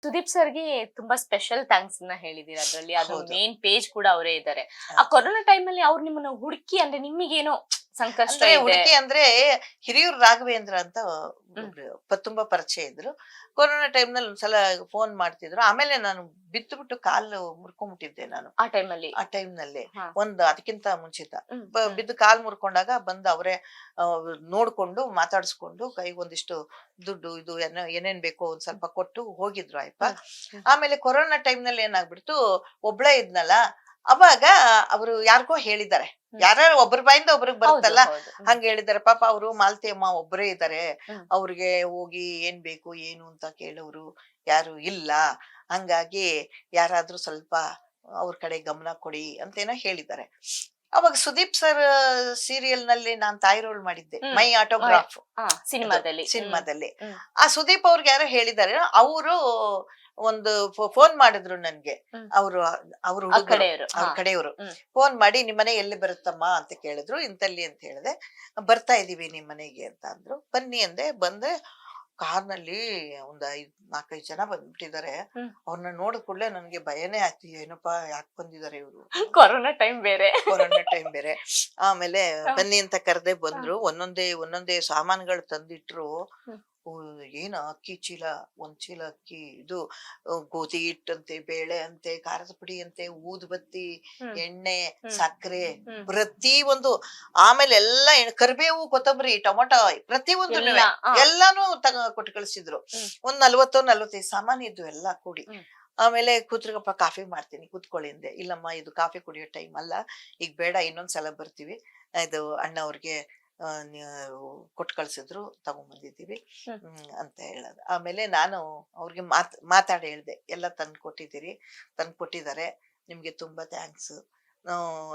ಸುದೀಪ್ ಸರ್ಗೆ ತುಂಬಾ special thanks ನ ಹೇಳಿದೀರ ಅದ್ರಲ್ಲಿ. ಅದು ಹೌದು. ಮೇನ್ ಪೇಜ್ ಕೂಡ ಅವರೇ ಇದ್ದಾರೆ. ಆ ಕೊರೋನಾ ಟೈಮ್ ಅಲ್ಲಿ ಅವ್ರು ನಿಮ್ಮನ್ನ ಹುಡುಕಿ ಅಂದ್ರೆ ನಿಮಗೇನೋ ಸಂಕಷ್ಟ ಅಂದ್ರೆ ಇದೆ. ಹುಡುಕಿ ಅಂದ್ರೆ ಹಿರಿಯೂರ್ ರಾಘವೇಂದ್ರ ಅಂತ ತುಂಬಾ ಪರಿಚಯ ಇದ್ರು. ಕೊರೋನಾ ಟೈಮ್ ನಲ್ಲಿ ಒಂದ್ಸಲ ಫೋನ್ ಮಾಡ್ತಿದ್ರು. ಆಮೇಲೆ ನಾನು ಬಿದ್ದು ಕಾಲು ಮುರ್ಕೊಂಡ್ಬಿಟ್ಟಿದ್ದೆ ನಾನು ಆ ಟೈಮ್ ಅಲ್ಲಿ. ಆ ಟೈಮ್ ನಲ್ಲಿ. ಹಾ. ಅದಕ್ಕಿಂತ ಮುಂಚಿತ ಬಿದ್ದು ಕಾಲ್ ಮುರ್ಕೊಂಡಾಗ ಬಂದು ಅವರೇ ನೋಡ್ಕೊಂಡು ಮಾತಾಡ್ಸ್ಕೊಂಡು ಕೈಗೆ ಒಂದಿಷ್ಟು ದುಡ್ಡು ಇದು ಏನೇನ್ ಬೇಕೋ ಒಂದ್ ಸ್ವಲ್ಪ ಕೊಟ್ಟು ಹೋಗಿದ್ರು ಆಯ್ತಾ. ಆಮೇಲೆ ಕೊರೋನಾ ಟೈಮ್ ನಲ್ಲಿ ಏನಾಗ್ಬಿಡ್ತು, ಒಬ್ಳೇ ಇದ್ನಲ್ಲ, ಅವಾಗ ಅವರು ಯಾರಿಗೋ ಹೇಳಿದ್ದಾರೆ, ಯಾರ ಒಬ್ರ ಬಾಯಿಂದ ಒಬ್ರಿಗೆ ಬರುತ್ತಲ್ಲ, ಹಂಗ ಹೇಳಿದಾರೆ. ಪಾಪ ಅವರು ಮಾಲತಿ ಅಮ್ಮ ಒಬ್ಬರೇ ಇದ್ದಾರೆ, ಅವ್ರಿಗೆ ಹೋಗಿ ಏನ್ ಬೇಕು ಏನು ಅಂತ ಕೇಳೋರು ಯಾರು ಇಲ್ಲ, ಹಂಗಾಗಿ ಯಾರಾದ್ರೂ ಸ್ವಲ್ಪ ಅವ್ರ ಕಡೆ ಗಮನ ಕೊಡಿ ಅಂತೇನೋ ಹೇಳಿದ್ದಾರೆ. ಅವಾಗ ಸುದೀಪ್ ಸರ್ ಸೀರಿಯಲ್ ನಲ್ಲಿ ನಾನ್ ತಾಯಿ ರೋಲ್ ಮಾಡಿದ್ದೆ, ಮೈ ಆಟೋಗ್ರಾಫ್ ಸಿನಿಮಾದಲ್ಲಿ. ಆ ಸುದೀಪ್ ಅವ್ರಿಗೆ ಯಾರೋ ಹೇಳಿದ್ದಾರೆ, ಅವರು ಒಂದು ಫೋನ್ ಮಾಡಿದ್ರು ನನ್ಗೆ. ಅವ್ರ ಕಡೆಯವರು ಫೋನ್ ಮಾಡಿ ನಿಮ್ಮನೆ ಎಲ್ಲಿ ಬರುತ್ತಮ್ಮ ಅಂತ ಕೇಳಿದ್ರು. ಇಂತಲ್ಲಿ ಅಂತ ಹೇಳಿದೆ. ಬರ್ತಾ ಇದೀವಿ ನಿಮ್ ಮನೆಗೆ ಅಂತ ಅಂದ್ರು. ಬನ್ನಿ ಅಂದೆ. ಬಂದ್ರೆ ಕಾರ್ನಲ್ಲಿ ಒಂದ್ 4-5 ಜನ ಬಂದ್ಬಿಟ್ಟಿದ್ದಾರೆ. ಅವ್ರನ್ನ ನೋಡಿದ ಕೂಡಲೇ ನನ್ಗೆ ಭಯನೇ ಆಯ್ತು. ಏನಪ್ಪಾ ಯಾಕೆ ಬಂದಿದ್ದಾರೆ ಇವ್ರು, ಕೊರೋನಾ ಟೈಮ್ ಬೇರೆ. ಆಮೇಲೆ ಬನ್ನಿ ಅಂತ ಕರೆದೆ. ಬಂದ್ರು. ಒಂದೊಂದೇ ಸಾಮಾನುಗಳು ತಂದಿಟ್ರು. ಏನ ಅಕ್ಕಿ ಚೀಲ, 1 ಚೀಲ ಅಕ್ಕಿ, ಇದು ಗೋಧಿ ಹಿಟ್ಟಂತೆ, ಬೇಳೆ ಅಂತೆ, ಖಾರದ ಪುಡಿ ಅಂತೆ, ಊದುಬತ್ತಿ, ಎಣ್ಣೆ, ಸಕ್ಕರೆ, ಪ್ರತಿ ಒಂದು. ಆಮೇಲೆ ಎಲ್ಲ ಕರಿಬೇವು, ಕೊತ್ತಂಬರಿ, ಟೊಮೊಟೊ, ಪ್ರತಿ ಒಂದು ಎಲ್ಲಾನು ಕೊಟ್ಟು ಕಳಿಸಿದ್ರು. ಒಂದ್ 40-45 ಸಾಮಾನು ಇದ್ವು ಎಲ್ಲ ಕೂಡಿ. ಆಮೇಲೆ ಕೂತ್ರಿಗಪ್ಪ ಕಾಫಿ ಮಾಡ್ತೀನಿ ಕೂತ್ಕೊಳ್ಳಿ ಅಂದೆ. ಇಲ್ಲಮ್ಮ, ಇದು ಕಾಫಿ ಕುಡಿಯೋ ಟೈಮ್ ಅಲ್ಲ, ಈಗ ಬೇಡ, ಇನ್ನೊಂದ್ಸಲ ಬರ್ತೀವಿ. ಇದು ಅಣ್ಣ ಅವ್ರಿಗೆ ಕೊಟ್ಟು ಕಳ್ಸಿದ್ರು, ತಗೊಂಡ್ಬಂದಿದ್ದೀವಿ ಅಂತ ಹೇಳೋದು. ಆಮೇಲೆ ನಾನು ಅವ್ರಿಗೆ ಮಾತಾಡಿ ಹೇಳ್ದೆ, ಎಲ್ಲ ತಂದ್ಕೊಟ್ಟಿದ್ದಾರೆ, ನಿಮ್ಗೆ ತುಂಬಾ ಥ್ಯಾಂಕ್ಸ್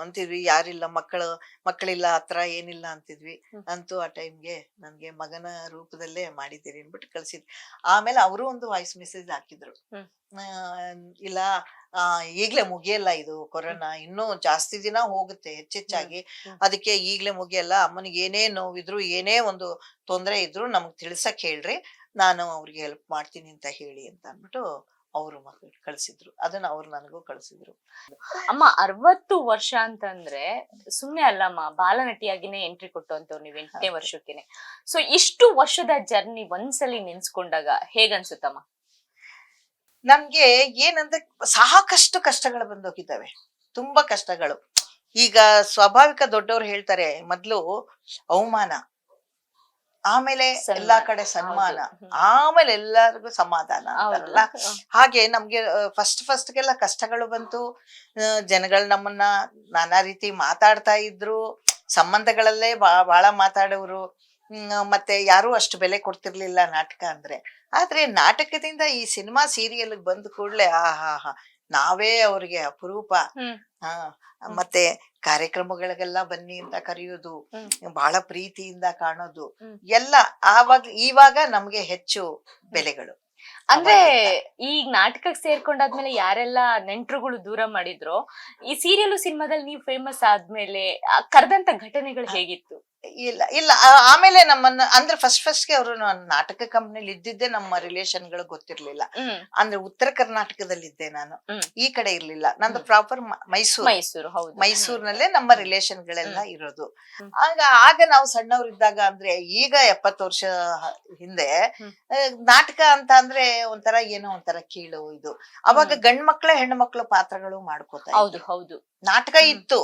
ಅಂತಿದ್ವಿ. ಯಾರಿಲ್ಲ, ಮಕ್ಕಳಿಲ್ಲ, ಹತ್ರ ಏನಿಲ್ಲ ಅಂತಿದ್ವಿ. ಅಂತೂ ಆ ಟೈಮ್ಗೆ ನನ್ಗೆ ಮಗನ ರೂಪದಲ್ಲೇ ಮಾಡಿದ್ದೀರಿ ಅನ್ಬಿಟ್ಟು ಕಳ್ಸಿದ್ವಿ. ಆಮೇಲೆ ಅವರು ಒಂದು ವಾಯ್ಸ್ ಮೆಸೇಜ್ ಹಾಕಿದ್ರು, ಇಲ್ಲ ಈಗ್ಲೇ ಮುಗಿಯಲ್ಲ ಇದು ಕೊರೋನಾ, ಇನ್ನೂ ಜಾಸ್ತಿ ದಿನ ಹೋಗುತ್ತೆ ಹೆಚ್ಚೆಚ್ಚಾಗಿ, ಅದಕ್ಕೆ ಈಗ್ಲೇ ಮುಗಿಯಲ್ಲ. ಅಮ್ಮನಿಗೆ ಏನೇ ನೋವಿದ್ರು, ಏನೇ ಒಂದು ತೊಂದರೆ ಇದ್ರು ನಮ್ಗ್ ತಿಳ್ಸಕ್ ಹೇಳ್ರಿ, ನಾನು ಅವ್ರಿಗೆ ಹೆಲ್ಪ್ ಮಾಡ್ತೀನಿ ಅಂತ ಹೇಳಿ ಅಂತ ಅಂದ್ಬಿಟ್ಟು ಅವರು ಕಳ್ಸಿದ್ರು. ಅದನ್ನ ಅವ್ರು ನನಗೂ ಕಳ್ಸಿದ್ರು. ಅಮ್ಮ 60 ವರ್ಷ ಅಂತಂದ್ರೆ ಸುಮ್ನೆ ಅಲ್ಲಮ್ಮ, ಬಾಲನಟಿಯಾಗಿನೇ ಎಂಟ್ರಿ ಕೊಟ್ಟಂತವ್ರು ನೀವ್ 8ನೇ ವರ್ಷಕ್ಕೇನೆ. ಸೊ ಇಷ್ಟು ವರ್ಷದ ಜರ್ನಿ ಒಂದ್ಸಲಿ ನೆನ್ಸ್ಕೊಂಡಾಗ ಹೇಗನ್ಸುತ್ತಮ್ಮ? ನಮ್ಗೆ ಏನಂದ್ರೆ ಸಾಕಷ್ಟು ಕಷ್ಟಗಳು ಬಂದೋಗಿದ್ದಾವೆ, ತುಂಬಾ ಕಷ್ಟಗಳು. ಈಗ ಸ್ವಾಭಾವಿಕ ದೊಡ್ಡವ್ರು ಹೇಳ್ತಾರೆ, ಮೊದ್ಲು ಅವಮಾನ, ಆಮೇಲೆ ಎಲ್ಲಾ ಕಡೆ ಸನ್ಮಾನ, ಆಮೇಲೆ ಎಲ್ಲರಿಗೂ ಸಮಾಧಾನ ಅಂತಾರಲ್ಲ, ಹಾಗೆ ನಮ್ಗೆ ಫಸ್ಟ್ಗೆಲ್ಲ ಕಷ್ಟಗಳು ಬಂತು. ಜನಗಳು ನಮ್ಮನ್ನ ನಾನಾ ರೀತಿ ಮಾತಾಡ್ತಾ ಇದ್ರು, ಸಂಬಂಧಗಳಲ್ಲೇ ಬಹಳ ಮಾತಾಡೋರು. ಮತ್ತೆ ಯಾರು ಅಷ್ಟು ಬೆಲೆ ಕೊಡ್ತಿರ್ಲಿಲ್ಲ ನಾಟಕ ಅಂದ್ರೆ. ಆದ್ರೆ ನಾಟಕದಿಂದ ಈ ಸಿನಿಮಾ ಸೀರಿಯಲ್ ಬಂದ ಕೂಡ್ಲೆ ನಾವೇ ಅವ್ರಿಗೆ ಅಪರೂಪ. ಮತ್ತೆ ಕಾರ್ಯಕ್ರಮಗಳಿಗೆಲ್ಲ ಬನ್ನಿ ಅಂತ ಕರೆಯೋದು, ಬಹಳ ಪ್ರೀತಿಯಿಂದ ಕಾಣೋದು ಎಲ್ಲ ಇವಾಗ ನಮ್ಗೆ ಹೆಚ್ಚು ಬೆಲೆಗಳು. ಅಂದ್ರೆ ಈಗ ನಾಟಕಕ್ಕೆ ಸೇರ್ಕೊಂಡಾದ್ಮೇಲೆ ಯಾರೆಲ್ಲ ನೆಂಟ್ರುಗಳು ದೂರ ಮಾಡಿದ್ರು, ಈ ಸೀರಿಯಲ್ ಸಿನಿಮಾದಲ್ಲಿ ನೀವು ಫೇಮಸ್ ಆದ್ಮೇಲೆ ಕರೆದಂತ ಘಟನೆಗಳು ಹೇಗಿತ್ತು? ಇಲ್ಲ ಆಮೇಲೆ ನಮ್ಮನ್ನ ಅಂದ್ರೆ ಫಸ್ಟ್ಗೆ ಅವರು ನಾಟಕ ಕಂಪ್ನಿಲಿ ಇದ್ದಿದ್ದೆ, ನಮ್ಮ ರಿಲೇಷನ್ಗಳು ಗೊತ್ತಿರ್ಲಿಲ್ಲ. ಅಂದ್ರೆ ಉತ್ತರ ಕರ್ನಾಟಕದಲ್ಲಿದ್ದೆ ನಾನು, ಈ ಕಡೆ ಇರ್ಲಿಲ್ಲ. ನಂದು ಪ್ರಾಪರ್ ಮೈಸೂರಿನಲ್ಲೇ ನಮ್ಮ ರಿಲೇಷನ್ ಗಳೆಲ್ಲ ಇರೋದು. ಆಗ ನಾವು ಸಣ್ಣವ್ರಿದ್ದಾಗ, ಅಂದ್ರೆ ಈಗ 70 ವರ್ಷ ಹಿಂದೆ ನಾಟಕ ಅಂತ ಅಂದ್ರೆ ಒಂಥರ ಏನೋ ಒಂಥರ ಕೀಳು ಇದು. ಅವಾಗ ಗಂಡ್ ಮಕ್ಳ ಹೆಣ್ಣು ಮಕ್ಳು ಪಾತ್ರಗಳು ಮಾಡ್ಕೋತಾ ಇದ್ರು. ನಾಟಕ ಇತ್ತು,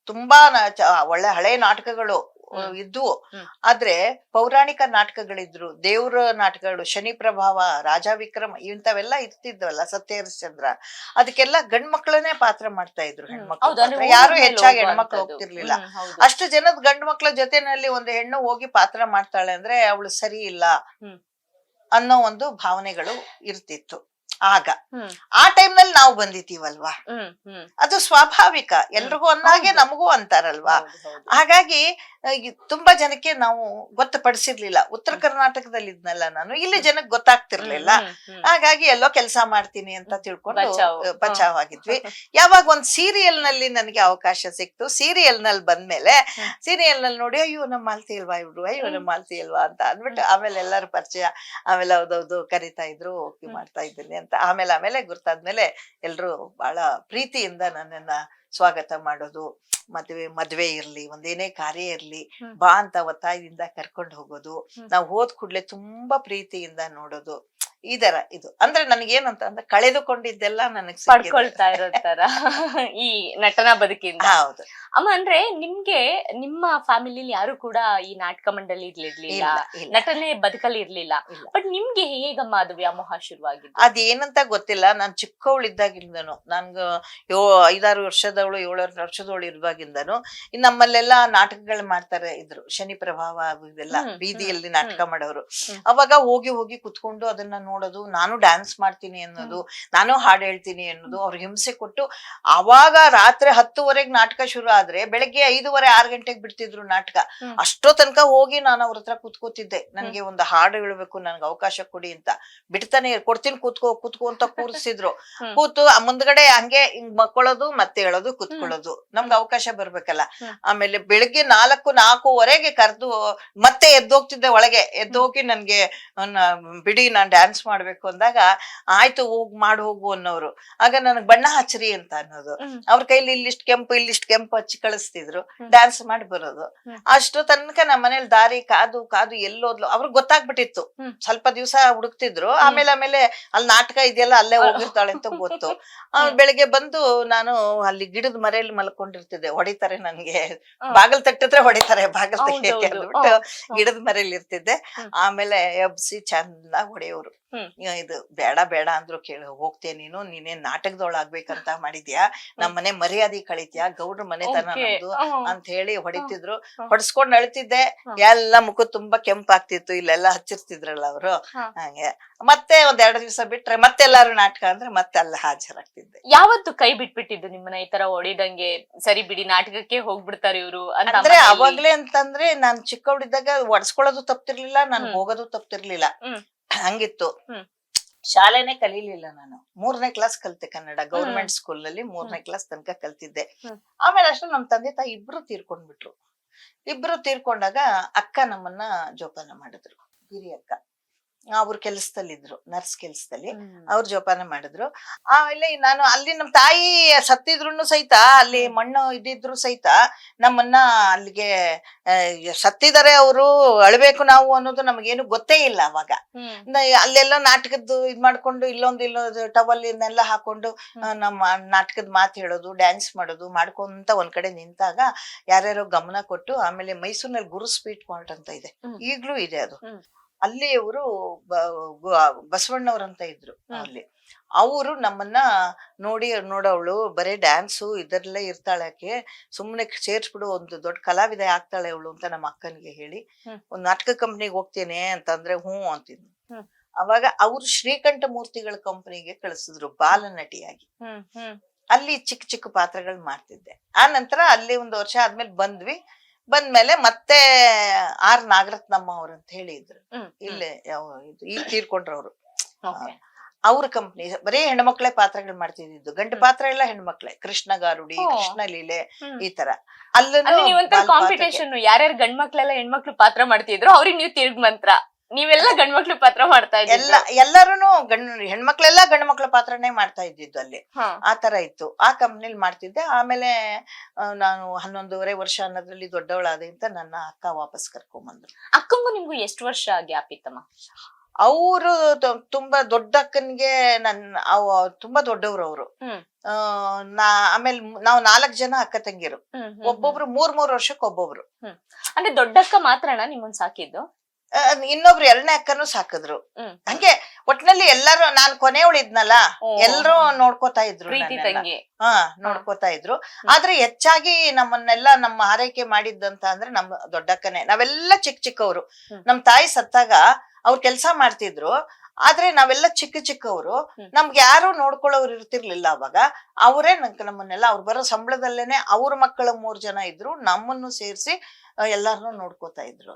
ತುಂಬಾ ಒಳ್ಳೆ ಹಳೆ ನಾಟಕಗಳು ಇದ್ವು. ಆದ್ರೆ ಪೌರಾಣಿಕ ನಾಟಕಗಳಿದ್ರು, ದೇವ್ರ ನಾಟಕಗಳು, ಶನಿ ಪ್ರಭಾವ, ರಾಜ ವಿಕ್ರಮ, ಇಂಥವೆಲ್ಲ ಇರ್ತಿದ್ವಲ್ಲ, ಸತ್ಯ ಹರಿಶ್ಚಂದ್ರ, ಅದಕ್ಕೆಲ್ಲ ಗಂಡ್ ಮಕ್ಳನ್ನೇ ಪಾತ್ರ ಮಾಡ್ತಾ ಇದ್ರು. ಹೆಣ್ಮಕ್ಳು ಯಾರು ಹೆಚ್ಚಾಗಿ ಹೆಣ್ಮಕ್ಳು ಹೋಗ್ತಿರ್ಲಿಲ್ಲ. ಅಷ್ಟು ಜನದ ಗಂಡ್ ಮಕ್ಳ ಜೊತೆನಲ್ಲಿ ಒಂದು ಹೆಣ್ಣು ಹೋಗಿ ಪಾತ್ರ ಮಾಡ್ತಾಳೆ ಅಂದ್ರೆ ಅವಳು ಸರಿ ಇಲ್ಲ ಅನ್ನೋ ಒಂದು ಭಾವನೆಗಳು ಇರ್ತಿತ್ತು ಆಗ. ಆ ಟೈಮ್ ನಲ್ಲಿ ನಾವು ಬಂದಿದ್ದೀವಲ್ವಾ, ಅದು ಸ್ವಾಭಾವಿಕ, ಎಲ್ರಿಗೂ ಅನ್ನಾಗೆ ನಮಗೂ ಅಂತಾರಲ್ವಾ. ಹಾಗಾಗಿ ತುಂಬಾ ಜನಕ್ಕೆ ನಾವು ಗೊತ್ತುಪಡಿಸಿರ್ಲಿಲ್ಲ. ಉತ್ತರ ಕರ್ನಾಟಕದಲ್ಲಿ ಇದ್ನಲ್ಲ ನಾನು, ಇಲ್ಲಿ ಜನಕ್ಕೆ ಗೊತ್ತಾಗ್ತಿರ್ಲಿಲ್ಲ. ಹಾಗಾಗಿ ಎಲ್ಲೋ ಕೆಲಸ ಮಾಡ್ತೀನಿ ಅಂತ ತಿಳ್ಕೊಂಡು ಬಚಾವ್ ಆಗಿದ್ವಿ. ಯಾವಾಗ ಒಂದ್ ಸೀರಿಯಲ್ ನಲ್ಲಿ ನನಗೆ ಅವಕಾಶ ಸಿಕ್ತು, ಸೀರಿಯಲ್ ನಲ್ಲಿ ಬಂದ್ಮೇಲೆ ಸೀರಿಯಲ್ ನಲ್ಲಿ ನೋಡಿ, ಅಯ್ಯೋ ನಮ್ಮ ಮಾಲ್ತಿ ಅಲ್ವಾ ಇವ್ರು, ಅಯ್ಯೋ ನಮ್ಮ ಮಾಲ್ತಿ ಅಲ್ವಾ ಅಂತ ಅಂದ್ಬಿಟ್ಟು ಆಮೇಲೆ ಎಲ್ಲರೂ ಪರಿಚಯ. ಆಮೇಲೆ ಹೌದೌದು ಕರಿತಾ ಇದ್ರು, ಓಕೆ ಮಾಡ್ತಾ ಇದ್ದೀನಿ ಅಂತ. ಆಮೇಲೆ ಗುರ್ತಾದ್ಮೇಲೆ ಎಲ್ರು ಬಹಳ ಪ್ರೀತಿಯಿಂದ ನನ್ನನ್ನ ಸ್ವಾಗತ ಮಾಡೋದು, ಮದ್ವೆ ಇರ್ಲಿ, ಒಂದೇನೇ ಕಾರ್ಯ ಇರ್ಲಿ, ಬಾ ಅಂತ ಒತ್ತಾಯದಿಂದ ಕರ್ಕೊಂಡು ಹೋಗೋದು, ನಾವ್ ಹೋದ್ ಕೂಡ್ಲೆ ತುಂಬಾ ಪ್ರೀತಿಯಿಂದ ನೋಡೋದು. ಇದರ ಇದು ಅಂದ್ರೆ ನನಗೇನಂತ ಅಂದ್ರೆ ಕಳೆದುಕೊಂಡಿದ್ದೆಲ್ಲ ನನಗ್ ಪಡ್ಕೊಳ್ತಾ ಇರೋ ತರ ಈ ನಟನಾ ಬದುಕಿಂದ. ಹೌದು. ಅಮ್ಮ ಅಂದ್ರೆ ನಿಮ್ಗೆ ನಿಮ್ಮ ಫ್ಯಾಮಿಲಿಲಿ ಯಾರು ಕೂಡ ಈ ನಾಟಕ ಮಂಡಳಿ ಇರ್ಲಿಲ್ಲ, ನಟನೆ ಬದುಕಲ್ಲಿ ಇರ್ಲಿಲ್ಲ. ಬಟ್ ನಿಮ್ಗೆ ಹೇಗಮ್ಮ ಅದು ವ್ಯಾಮೋಹ ಶುರುವಾಗಿದ್ದು? ಅದೇನಂತ ಗೊತ್ತಿಲ್ಲ. ನಾನ್ ಚಿಕ್ಕವಳಿದ್ದಾಗಿಂದನು, ನನ್ಗ 5-6 ವರ್ಷದವಳು 7 ವರ್ಷದವಳು ಇರುವಾಗಿಂದನು ನಮ್ಮಲ್ಲೆಲ್ಲಾ ನಾಟಕಗಳು ಮಾಡ್ತಾರೆ ಇದ್ರು. ಶನಿ ಪ್ರಭಾವ ಇದೆಲ್ಲ ಬೀದಿಯಲ್ಲಿ ನಾಟಕ ಮಾಡೋರು. ಅವಾಗ ಹೋಗಿ ಹೋಗಿ ಕುತ್ಕೊಂಡು ಅದನ್ನ ನೋಡೋದು, ನಾನು ಡ್ಯಾನ್ಸ್ ಮಾಡ್ತೀನಿ ಅನ್ನೋದು, ನಾನು ಹಾಡು ಹೇಳ್ತೀನಿ ಅನ್ನೋದು, ಅವ್ರಿಗೆ ಹಿಂಸೆ ಕೊಟ್ಟು ಅವಾಗ ರಾತ್ರಿ 10:00 ನಾಟಕ ಶುರು ಆದ್ರೆ ಬೆಳಗ್ಗೆ 5:30-6 ಗಂಟೆಗೆ ಬಿಡ್ತಿದ್ರು ನಾಟಕ. ಅಷ್ಟೋ ತನಕ ಹೋಗಿ ನಾನು ಅವ್ರ ಹತ್ರ ಕುತ್ಕೋತಿದ್ದೆ. ನನ್ಗೆ ಒಂದು ಹಾಡು ಹೇಳ್ಬೇಕು, ನನ್ಗೆ ಅವಕಾಶ ಕೊಡಿ ಅಂತ. ಬಿಡ್ತಾನೆ ಕೊಡ್ತೀನಿ, ಕೂತ್ಕೋ ಅಂತ ಕೂರಿಸಿದ್ರು. ಕೂತು ಮುಂದ್ಗಡೆ ಹಂಗೆ ಹಿಂಗ್ ಮಕ್ಕೊಳ್ಳೋದು, ಮತ್ತೆ ಹೇಳೋದು, ಕುತ್ಕೊಳ್ಳೋದು. ನಮ್ಗೆ ಅವಕಾಶ ಬರ್ಬೇಕಲ್ಲ. ಆಮೇಲೆ ಬೆಳಿಗ್ಗೆ 4-4:15 ಕರೆದು ಮತ್ತೆ ಎದ್ದೋಗ್ತಿದ್ದೆ ಒಳಗೆ. ಎದ್ದೋಗಿ ನನ್ಗೆ ಬಿಡಿ ನಾನ್ ಡ್ಯಾನ್ಸ್ ಮಾಡ್ಬೇಕು ಅಂದಾಗ, ಆಯ್ತು ಹೋಗು ಅನ್ನೋರು. ಆಗ ನನಗ್ ಬಣ್ಣ ಹಚ್ಚ್ರಿ ಅಂತ ಅನ್ನೋದು. ಅವ್ರ ಕೈಲಿ ಇಲ್ಲಿಷ್ಟು ಕೆಂಪು ಹಚ್ಚಿ ಕಳಿಸ್ತಿದ್ರು, ಡ್ಯಾನ್ಸ್ ಮಾಡಿ ಬರೋದು. ಅಷ್ಟು ತನಕ ನಮ್ಮ ಮನೇಲಿ ದಾರಿ ಕಾದು ಎಲ್ಲೋದ್ಲು ಅವ್ರಿಗೆ ಗೊತ್ತಾಗ್ಬಿಟ್ಟಿತ್ತು. ಸ್ವಲ್ಪ ದಿವಸ ಹುಡುಕ್ತಿದ್ರು. ಆಮೇಲೆ ಅಲ್ಲಿ ನಾಟಕ ಇದೆಯಲ್ಲ, ಅಲ್ಲೇ ಹೋಗಿರ್ತಾಳೆ ಅಂತ ಗೊತ್ತು. ಬೆಳಿಗ್ಗೆ ಬಂದು ನಾನು ಅಲ್ಲಿ ಗಿಡದ ಮರೆಯಲ್ಲಿ ಮಲ್ಕೊಂಡಿರ್ತಿದ್ದೆ. ಹೊಡಿತಾರೆ ನನ್ಗೆ, ಬಾಗಲ್ ತಟ್ಟಿದ್ರೆ ಹೊಡಿತಾರೆ, ಬಾಗಲ್ ತೆಗಿಯಕ್ಕೆ ಅಂದ್ಬಿಟ್ಟು ಗಿಡದ ಮರೆಯಲ್ಲಿ ಇರ್ತಿದ್ದೆ. ಆಮೇಲೆ ಎಬ್ಸಿ ಚಂದ ಹೊಡೆಯೋರು. ಇದು ಬೇಡ ಅಂದ್ರು ಹೋಗ್ತೇ ನೀನೇನ್ ನಾಟಕದೊಳಾಗ್ಬೇಕಂತ ಮಾಡಿದ್ಯಾ, ನಮ್ಮನೆ ಮರ್ಯಾದೆ ಕಳಿತ್ಯಾ, ಗೌಡ್ರ ಮನೆತನ ನಮ್ದು ಅಂತ ಹೇಳಿ ಹೊಡಿತಿದ್ರು. ಹೊಡ್ಸ್ಕೊಂಡ್ ಅಳ್ತಿದ್ದೆ. ಎಲ್ಲ ಮುಖ ತುಂಬಾ ಕೆಂಪಾಗ್ತಿತ್ತು. ಇಲ್ಲೆಲ್ಲ ಹಚ್ಚಿರ್ತಿದ್ರಲ್ಲ ಅವ್ರು. ಹಾಗೆ ಮತ್ತೆ 2 ದಿವಸ ಬಿಟ್ರೆ ಮತ್ತೆಲ್ಲಾರು ನಾಟಕ ಅಂದ್ರೆ ಮತ್ತೆ ಅಲ್ಲ ಹಾಜರಾಗ್ತಿದ್ದೆ. ಯಾವತ್ತು ಕೈ ಬಿಟ್ಬಿಟ್ಟಿದ್ದು ನಿಮ್ಮನ್ನ ಈ ತರ ಹೊಡಿದಂಗೆ? ಸರಿ ಬಿಡಿ, ನಾಟಕಕ್ಕೆ ಹೋಗ್ಬಿಡ್ತಾರೆ ಇವ್ರು ಅಂದ್ರೆ ಅವಾಗ್ಲೇ ಅಂತಂದ್ರೆ ನಾನ್ ಚಿಕ್ಕವಳಿದ್ದಾಗ ಒಡ್ಸ್ಕೊಳ್ಳೋದು ತಪ್ತಿರ್ಲಿಲ್ಲ, ನಾನ್ ಹೋಗೋದು ತಪ್ತಿರ್ಲಿಲ್ಲ. ಹಂಗಿತ್ತು. ಶಾಲೆನೆ ಕಲೀಲಿಲ್ಲ ನಾನು. 3ನೇ ಕ್ಲಾಸ್ ಕಲ್ತೆ ಕನ್ನಡ. ಗೌರ್ಮೆಂಟ್ ಸ್ಕೂಲ್ ನಲ್ಲಿ 3ನೇ ಕ್ಲಾಸ್ ತನಕ ಕಲ್ತಿದ್ದೆ. ಆಮೇಲೆ ಅಷ್ಟು ನಮ್ ತಂದೆ ತಾಯಿ ಇಬ್ರು ತೀರ್ಕೊಂಡ್ಬಿಟ್ರು. ಇಬ್ರು ತೀರ್ಕೊಂಡಾಗ ಅಕ್ಕ ನಮ್ಮನ್ನ ಜೋಪಾನ ಮಾಡಿದ್ರು, ಹಿರಿ ಅಕ್ಕ. ಅವ್ರ ಕೆಲ್ಸದಲ್ಲಿದ್ರು, ನರ್ಸ್ ಕೆಲ್ಸದಲ್ಲಿ. ಅವ್ರ ಜೋಪಾನ ಮಾಡಿದ್ರು. ಆಮೇಲೆ ನಾನು ಅಲ್ಲಿ ನಮ್ ತಾಯಿ ಸತ್ತಿದ್ರು ಸಹಿತ, ಅಲ್ಲಿ ಮಣ್ಣು ಇದ್ದಿದ್ರು ಸಹಿತ ನಮ್ಮನ್ನ ಅಲ್ಲಿಗೆ ಸತ್ತಿದ್ದಾರೆ ಅವರು, ಅಳ್ಬೇಕು ನಾವು ಅನ್ನೋದು ನಮಗೇನು ಗೊತ್ತೇ ಇಲ್ಲ ಅವಾಗ. ಅಲ್ಲೆಲ್ಲ ನಾಟಕದ್ದು ಇದ್ ಮಾಡ್ಕೊಂಡು ಇಲ್ಲೊಂದು ಟವಲ್ ಇನ್ನೆಲ್ಲ ಹಾಕೊಂಡು ನಮ್ಮ ನಾಟಕದ ಮಾತು ಹೇಳೋದು, ಡ್ಯಾನ್ಸ್ ಮಾಡೋದು ಮಾಡ್ಕೊಂತ ಒಂದ್ ಕಡೆ ನಿಂತಾಗ ಯಾರ್ಯಾರೋ ಗಮನ ಕೊಟ್ಟು, ಆಮೇಲೆ ಮೈಸೂರಿನಲ್ಲಿ ಗುರು ಸ್ವೀಟ್ ಮಾರ್ಟ್ ಅಂತ ಇದೆ, ಈಗ್ಲೂ ಇದೆ ಅದು. ಅಲ್ಲಿ ಅವರು ಬಸವಣ್ಣವ್ರಂತ ಇದ್ರು ಅಲ್ಲಿ. ಅವರು ನಮ್ಮನ್ನ ನೋಡವಳು ಬರೇ ಡ್ಯಾನ್ಸು ಇದರಲ್ಲೇ ಇರ್ತಾಳೆ, ಆಕೆ ಸುಮ್ನೆ ಸೇರ್ಸ್ಬಿಡು, ಒಂದು ದೊಡ್ಡ ಕಲಾವಿದೆ ಆಗ್ತಾಳೆ ಅವಳು ಅಂತ ನಮ್ಮ ಅಕ್ಕನಿಗೆ ಹೇಳಿ, ಒಂದ್ ನಾಟಕ ಕಂಪ್ನಿಗೆ ಹೋಗ್ತೇನೆ ಅಂತಂದ್ರೆ ಹ್ಞೂ ಅಂತಿದ್ನು. ಅವಾಗ ಅವ್ರು ಶ್ರೀಕಂಠ ಮೂರ್ತಿಗಳ ಕಂಪನಿಗೆ ಕಳಿಸಿದ್ರು ಬಾಲನಟಿಯಾಗಿ. ಅಲ್ಲಿ ಚಿಕ್ಕ ಪಾತ್ರಗಳು ಮಾಡ್ತಿದ್ದೆ. ಆ ನಂತರ ಅಲ್ಲಿ 1 ವರ್ಷ ಆದ್ಮೇಲೆ ಬಂದ್ಮೇಲೆ ಮತ್ತೆ ಆರ್ ನಾಗರತ್ನಮ್ಮ ಅವ್ರ ಅಂತ ಹೇಳಿ ಇದ್ರು, ಇಲ್ಲೇ ಈಗ ತೀರ್ಕೊಂಡ್ರವ್ರು. ಅವ್ರ ಕಂಪ್ನಿ ಬರೀ ಹೆಣ್ಮಕ್ಳೇ ಪಾತ್ರಗಳು ಮಾಡ್ತಿದ್ದು. ಗಂಡು ಪಾತ್ರ ಎಲ್ಲ ಹೆಣ್ಮಕ್ಳೆ, ಕೃಷ್ಣ ಗಾರುಡಿ, ಕೃಷ್ಣ ಲೀಲೆ, ಈ ತರ. ಅಲ್ಲೂ ಕಾಂಪಿಟೇಷನ್, ಯಾರ್ಯಾರು ಗಂಡ್ ಮಕ್ಳೆಲ್ಲ ಹೆಣ್ಮಕ್ಳು ಪಾತ್ರ ಮಾಡ್ತಿದ್ರು ಅವ್ರಿಗೆ ನೀವು ತಿರ್ಗ್ ಮಂತ್ರ, ನೀವೆಲ್ಲ ಗಂಡ್ಮಕ್ಳು ಪಾತ್ರ ಮಾಡ್ತಾ ಇದ್ದ? ಎಲ್ಲಾರು ಹೆಣ್ಮಕ್ಳೆಲ್ಲ ಗಂಡು ಮಕ್ಳ ಪಾತ್ರನೇ ಮಾಡ್ತಾ ಇದ್ದಿದ್ದು ಅಲ್ಲಿ. ಆ ತರ ಇತ್ತು. ಆ ಕಂಪ್ನಿಲಿ ಮಾಡ್ತಿದ್ದೆ. ಆಮೇಲೆ ನಾನು 11.5 ವರ್ಷ ಅನ್ನೋದ್ರಲ್ಲಿ ದೊಡ್ಡವಳಾದೆ ಅಂತ ನನ್ನ ಅಕ್ಕ ವಾಪಸ್ ಕರ್ಕೊಂಡ್ಬಂದ್ರು. ಅಕ್ಕಂಗೂ ನಿಮ್ಗೂ ಎಷ್ಟು ವರ್ಷ ಗ್ಯಾಪ್ ಇತ್ತಮ್ಮ? ಅವರು ತುಂಬಾ ದೊಡ್ಡ ಅಕ್ಕನ್ಗೆ ತುಂಬಾ ದೊಡ್ಡವ್ರು ಅವರು. ಆಮೇಲೆ ನಾವು 4 ಜನ ಅಕ್ಕ ತಂಗಿರು. ಒಬ್ಬೊಬ್ರು 3 ವರ್ಷಕ್ಕೆ ಒಬ್ಬೊಬ್ರು. ಅಂದ್ರೆ ದೊಡ್ಡಕ್ಕ ಮಾತ್ರನಾ ನಿಮ್ಮನ್ ಸಾಕಿದ್ದು? ಇನ್ನೊಬ್ರು 2ನೇ ಅಕ್ಕನು ಸಾಕಿದ್ರು. ಹಂಗೆ ಒಟ್ನಲ್ಲಿ ಎಲ್ಲಾರು, ನಾನ್ ಕೊನೆಯವಳಿದ್ನಲ್ಲ, ಎಲ್ರು ನೋಡ್ಕೋತಾ ಇದ್ರು, ನೋಡ್ಕೋತಾ ಇದ್ರು. ಆದ್ರೆ ಹೆಚ್ಚಾಗಿ ನಮ್ಮನ್ನೆಲ್ಲ ನಮ್ಮ ಆರೈಕೆ ಮಾಡಿದ್ದಂತ ಅಂದ್ರೆ ನಮ್ಮ ದೊಡ್ಡಕ್ಕನೇ. ನಾವೆಲ್ಲ ಚಿಕ್ಕವರು. ನಮ್ ತಾಯಿ ಸತ್ತಾಗ ಅವ್ರು ಕೆಲ್ಸ ಮಾಡ್ತಿದ್ರು, ಆದ್ರೆ ನಾವೆಲ್ಲ ಚಿಕ್ಕವರು. ನಮ್ಗೆ ಯಾರು ನೋಡ್ಕೊಳ್ಳೋರು ಇರ್ತಿರ್ಲಿಲ್ಲ ಅವಾಗ. ಅವರೇ ನಮ್ಮನ್ನೆಲ್ಲ, ಅವ್ರು ಬರೋ ಸಂಬಳದಲ್ಲೇನೆ ಅವ್ರ ಮಕ್ಕಳು 3 ಜನ ಇದ್ರು, ನಮ್ಮನ್ನು ಸೇರ್ಸಿ ಎಲ್ಲಾರನ್ನೂ ನೋಡ್ಕೋತಾ ಇದ್ರು.